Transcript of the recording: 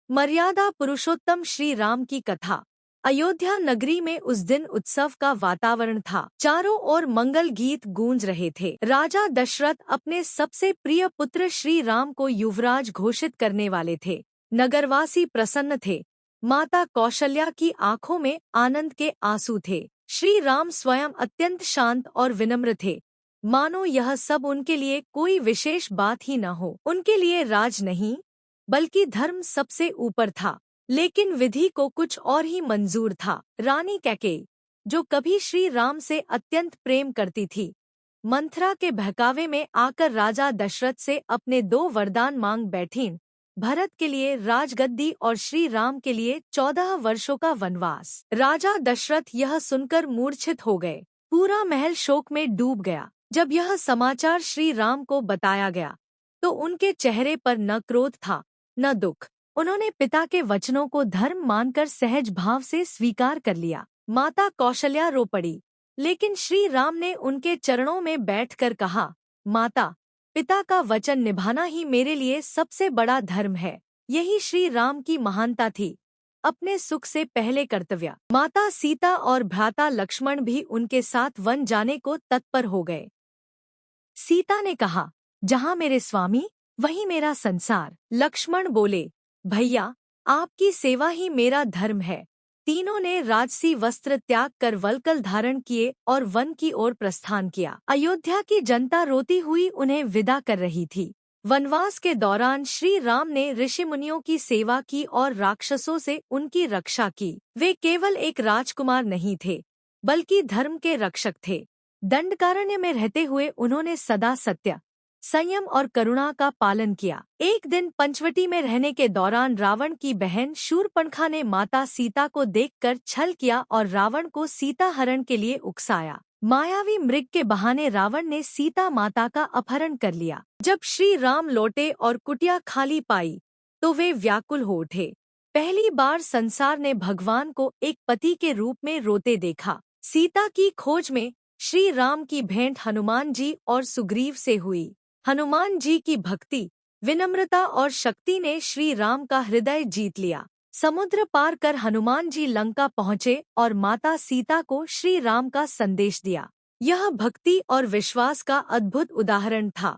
मर्यादा पुरुषोत्तम श्री राम की कथा। अयोध्या नगरी में उस दिन उत्सव का वातावरण था। चारों ओर मंगल गीत गूंज रहे थे। राजा दशरथ अपने सबसे प्रिय पुत्र श्री राम को युवराज घोषित करने वाले थे। नगरवासी प्रसन्न थे। माता कौशल्या की आंखों में आनंद के आंसू थे। श्री राम स्वयं अत्यंत शांत और विनम्र थे, मानो यह सब उनके लिए कोई विशेष बात ही न हो। उनके लिए राज नहीं बल्कि धर्म सबसे ऊपर था। लेकिन विधि को कुछ और ही मंजूर था। रानी कैकेयी, जो कभी श्री राम से अत्यंत प्रेम करती थी, मंथरा के बहकावे में आकर राजा दशरथ से अपने 2 वरदान मांग बैठीं, भरत के लिए राजगद्दी और श्री राम के लिए 14 वर्षों का वनवास। राजा दशरथ यह सुनकर मूर्छित हो गए। पूरा महल शोक में डूब गया। जब यह समाचार श्री राम को बताया गया तो उनके चेहरे पर न क्रोध था न दुख। उन्होंने पिता के वचनों को धर्म मानकर सहज भाव से स्वीकार कर लिया। माता कौशल्या रो पड़ी, लेकिन श्री राम ने उनके चरणों में बैठकर कहा, माता, पिता का वचन निभाना ही मेरे लिए सबसे बड़ा धर्म है। यही श्री राम की महानता थी, अपने सुख से पहले कर्तव्य। माता सीता और भ्राता लक्ष्मण भी उनके साथ वन जाने को तत्पर हो गए। सीता ने कहा, जहाँ मेरे स्वामी वहीं मेरा संसार। लक्ष्मण बोले, भैया, आपकी सेवा ही मेरा धर्म है। तीनों ने राजसी वस्त्र त्याग कर वल्कल धारण किए और वन की ओर प्रस्थान किया। अयोध्या की जनता रोती हुई उन्हें विदा कर रही थी। वनवास के दौरान श्री राम ने ऋषि मुनियों की सेवा की और राक्षसों से उनकी रक्षा की। वे केवल एक राजकुमार नहीं थे, बल्कि धर्म के रक्षक थे। दंडकारण्य में रहते हुए उन्होंने सदा सत्य, संयम और करुणा का पालन किया। एक दिन पंचवटी में रहने के दौरान रावण की बहन शूर्पणखा ने माता सीता को देखकर छल किया और रावण को सीता हरण के लिए उकसाया। मायावी मृग के बहाने रावण ने सीता माता का अपहरण कर लिया। जब श्री राम लौटे और कुटिया खाली पाई तो वे व्याकुल हो उठे। पहली बार संसार ने भगवान को एक पति के रूप में रोते देखा। सीता की खोज में श्री राम की भेंट हनुमान जी और सुग्रीव से हुई। हनुमान जी की भक्ति, विनम्रता और शक्ति ने श्री राम का हृदय जीत लिया। समुद्र पार कर हनुमान जी लंका पहुँचे और माता सीता को श्री राम का संदेश दिया। यह भक्ति और विश्वास का अद्भुत उदाहरण था।